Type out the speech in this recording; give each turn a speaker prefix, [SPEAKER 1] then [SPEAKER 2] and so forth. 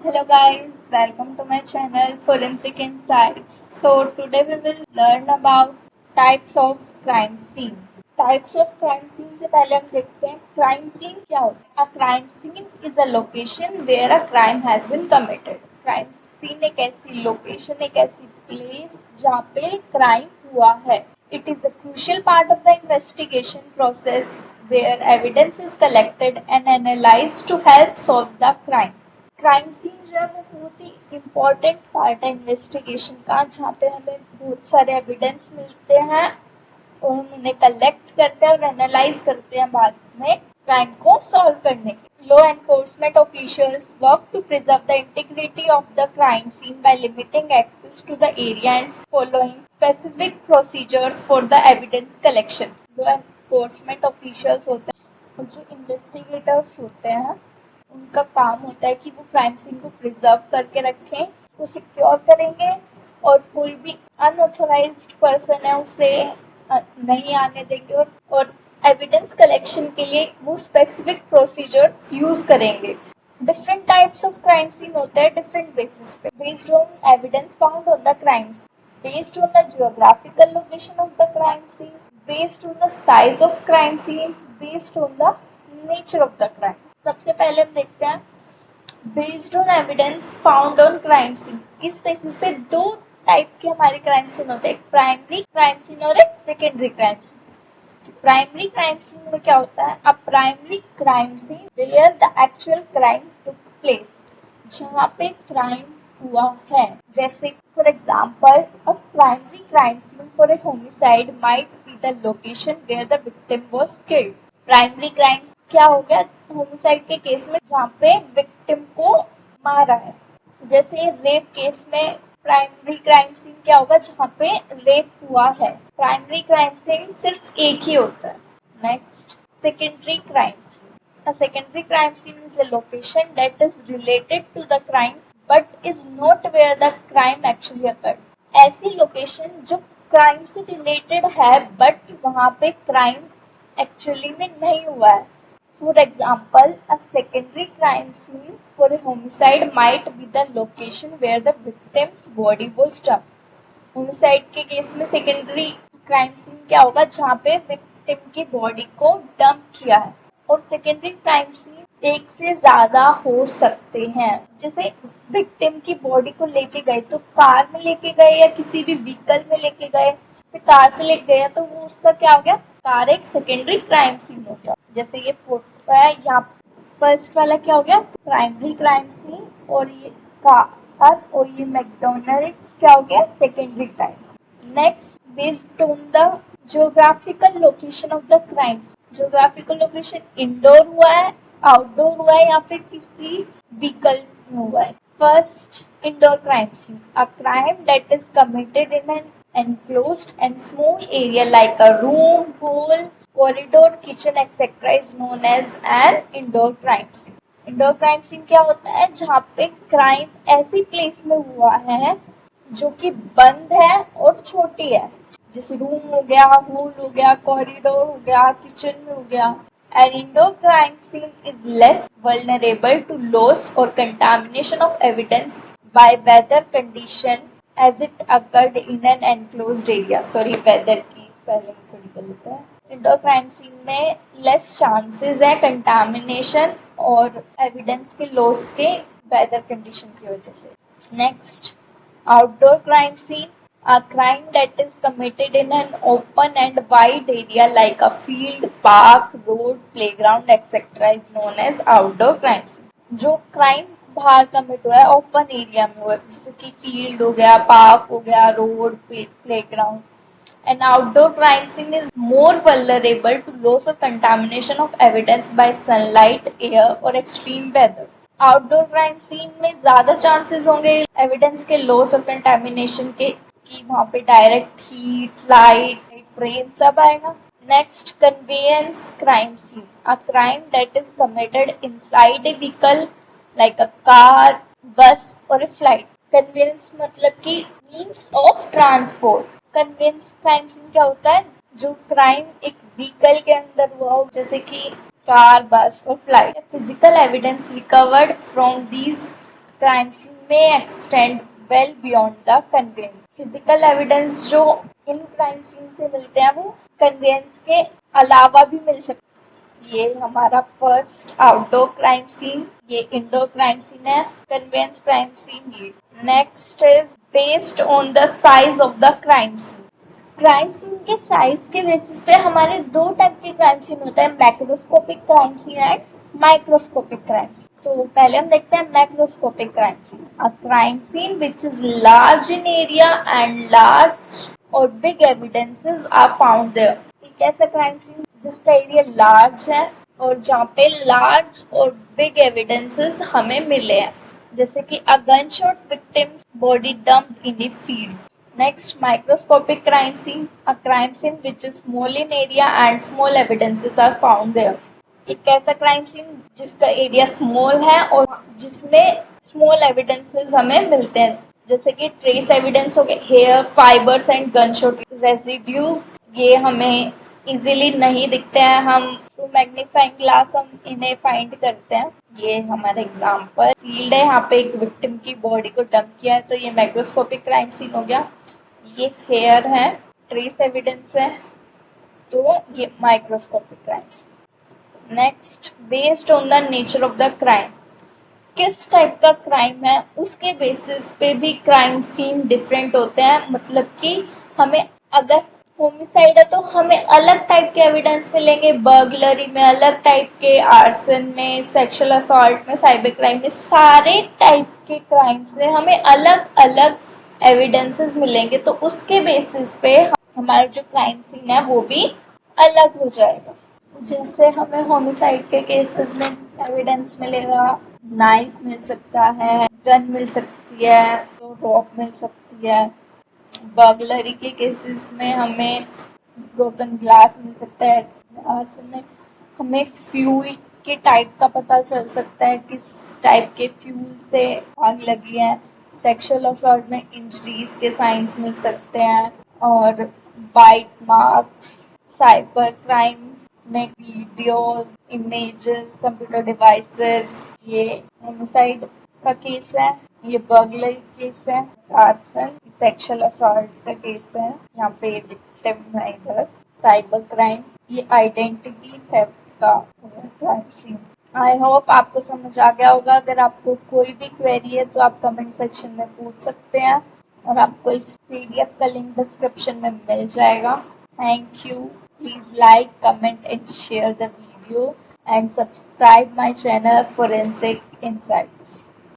[SPEAKER 1] Hello guys, welcome to my channel Forensic Insights. So today we will learn about types of crime scene. Types of crime scene से पहले हम देखते हैं crime scene क्या होता है. A crime scene is a location where a crime has been committed. Crime scene एक ऐसी location, एक ऐसी place जहाँ पे crime हुआ है. It is a crucial part of the investigation process where evidence is collected and analyzed to help solve the crime. Crime scene जो है वो बहुत ही इम्पोर्टेंट पार्ट है इन्वेस्टिगेशन का, जहाँ पे हमें बहुत सारे एविडेंस मिलते हैं और हम उन्हें कलेक्ट करते हैं और एनालाइज करते हैं बाद में क्राइम को सॉल्व करने के. Law enforcement officials work to preserve the integrity of the crime scene by limiting access to the area and following specific procedures for the evidence collection. Law enforcement officials होते हैं और जो investigators होते हैं उनका काम होता है कि वो क्राइम सीन को प्रिजर्व करके रखें, उसको सिक्योर करेंगे और कोई भी अनऑथोराइज्ड पर्सन है उसे नहीं आने देंगे और एविडेंस कलेक्शन के लिए वो स्पेसिफिक प्रोसीजर्स यूज करेंगे. Different types of crime scene होते हैं डिफरेंट बेसिस पे, based on evidence found on the crime scene, based on the geographical location of the crime scene, based on the size of crime scene, based on the nature of the crime. सबसे पहले हम देखते हैं based on evidence found on crime scene. इस basis पे दो type के हमारे क्राइम सीन होते हैं, एक प्राइमरी क्राइम सीन और एक सेकेंडरी क्राइम सीन. तो प्राइमरी क्राइम सीन में क्या होता है? A primary crime scene where the actual crime took place, जहाँ पे क्राइम हुआ है. जैसे for example a primary crime scene for a homicide might be the location where the victim was killed. Primary crime क्या हो गया homicide के case में, जहाँ पे विक्टिम को मारा है. जैसे रेप केस में प्राइमरी क्राइम सीन क्या होगा? जहाँ पे रेप हुआ है. प्राइमरी क्राइम सीन सिर्फ एक ही होता है. Next, secondary crime scene. A secondary crime scene is a location that is related to the crime but is not where the crime actually occurred. ऐसी लोकेशन जो क्राइम से रिलेटेड है but वहाँ पे क्राइम एक्चुअली में नहीं हुआ है. For example, a secondary crime scene for a homicide might be the location where the victim's body was dumped. Homicide के केस में सेकेंडरी क्राइम सीन क्या होगा? जहाँ पे विक्टिम की बॉडी को डंप किया है. और सेकेंडरी क्राइम सीन एक से ज्यादा हो सकते हैं. जैसे विक्टिम की बॉडी को लेके गए तो कार में लेके गए या किसी भी व्हीकल में लेके गए. जैसे कार से लेके गए तो वो उसका क्या हो गया? कार एक सेकेंडरी क्राइम सीन हो गया. जैसे ये फोटो है यहाँ, फर्स्ट वाला क्या हो गया? Primary crime scene. और ये कार और ये मैकडोनल्ड्स क्या हो गया? Secondary crime scene. Next, based on the geographical location of the crimes. Geographical location indoor हुआ है, आउटडोर हुआ है या फिर किसी व्हीकल में हुआ है. First, indoor crime scene. A crime that is committed in an enclosed and small area like a room, hall, corridor, kitchen etc. is known as an indoor crime scene. Indoor crime scene क्या होता है? जहाँ पे crime ऐसी place में हुआ है जो कि बंद है और छोटी है. जैसे रूम हो गया, हॉल हो गया, कॉरिडोर हो गया, किचन में हो गया. An indoor crime scene is less vulnerable to loss or contamination of evidence by weather condition as it occurred in an enclosed area. Sorry, weather की स्पेलिंग थोड़ी गलत है. इंडोर क्राइम सीन में लेस चांसेस है contamination और evidence के loss के weather condition की वजह से. Next, outdoor crime scene. A crime that is committed in an open and wide area like a field, park, road, playground etc. is known as outdoor crime scene. जो crime बाहर commit हुआ है, open area में हुआ है, जैसे कि field हो गया, पार्क हो गया, road, playground. An outdoor crime scene is more vulnerable to loss or contamination of evidence by sunlight, air or extreme weather. Outdoor crime scene में ज्यादा चांसेस होंगे एविडेंस के लॉस और कंटामिनेशन के, कि वहाँ पे डायरेक्ट हीट, लाइट, रेन सब आएगा. Next, conveyance crime scene. A crime that is committed inside a vehicle like a car, bus और ए फ्लाइट. कन्वेयंस मतलब कि means of transport. Conveyance crime scene क्या होता है? जो क्राइम एक व्हीकल के अंदर हुआ हो, जैसे कि कार, बस और flight. Physical evidence recovered from these crime scene may extend well beyond the conveyance. Physical evidence जो इन crime scene से मिलते हैं वो conveyance के अलावा भी मिल सकते हैं। ये हमारा फर्स्ट आउटडोर क्राइम सीन, ये इंडोर क्राइम सीन है, कन्वेंस क्राइम सीन ये। Next is based on the size of the crime scene. Crime scene के साइज के बेसिस पे हमारे दो टाइप के क्राइम सीन होता है, macroscopic crime scene and microscopic crime scene. तो पहले हम देखते हैं macroscopic crime scene. A crime scene which is large in area and large और big evidences are found there. एक ऐसा क्राइम सीन जिसका एरिया लार्ज है और जहाँ पे लार्ज और बिग एविडेंसेस हमें मिले हैं, जैसे कि a gunshot victims body dumped in a field. Next, microscopic crime scene, a crime scene which is small in area and small evidences are found there. एक ऐसा क्राइम सीन जिसका area small है और जिसमें स्मॉल एविडेंसेस हमें मिलते हैं, जैसे कि ट्रेस एविडेंस हो गए, hair fibres and gunshot residue, ये हमें इजीली नहीं दिखते हैं, हम थ्रू मैग्नीफाइंग ग्लास हम इन्हें फाइंड करते हैं। ये हमारा एग्जांपल फील्ड है, यहाँ पे एक विक्टिम की बॉडी को डंप किया है, तो ये माइक्रोस्कोपिक क्राइम सीन हो गया। ये हेयर है, ट्रेस एविडेंस है, तो ये microscopic crime scene. Next, based on the nature of the crime, किस टाइप का क्राइम है उसके बेसिस पे भी क्राइम सीन डिफरेंट होते हैं। मतलब कि हमें अगर होमिसाइड है तो हमें अलग टाइप के एविडेंस मिलेंगे, बर्गलरी में अलग टाइप के, आर्सन में, सेक्सुअल असॉल्ट में, साइबर क्राइम में, सारे टाइप के क्राइम्स में हमें अलग अलग एविडेंसेस मिलेंगे, तो उसके बेसिस पे हमारा जो क्राइम सीन है वो भी अलग हो जाएगा। जैसे हमें होमिसाइड के केसेस में एविडेंस मिलेगा, नाइफ मिल सकता है, गन मिल सकती है, तो रॉक मिल सकती है। बर्गलरी के केसेस में हमें ब्रोकन ग्लास मिल सकता है। आर्सन में हमें फ्यूल के टाइप का पता चल सकता है, किस टाइप के फ्यूल से आग लगी है। सेक्सुअल असॉल्ट में इंजरीज के साइंस मिल सकते हैं और बाइट मार्क्स। साइबर क्राइम में वीडियोस, इमेजेस, कंप्यूटर डिवाइसेस। ये होमिसाइड का केस है, ये बर्गलरी केस है, आर्सन सेक्सुअल असॉल्ट का केस है, यहाँ पे विक्टिम है इधर। साइबर क्राइम ये आइडेंटिटी थेफ्ट का क्राइम सीन। आई होप आपको समझ आ गया होगा। अगर आपको कोई भी क्वेरी है तो आप कमेंट सेक्शन में पूछ सकते हैं और आपको इस पीडीएफ का लिंक डिस्क्रिप्शन में मिल जाएगा। Thank you. Please like, comment and share the video and subscribe my channel Forensic Insights.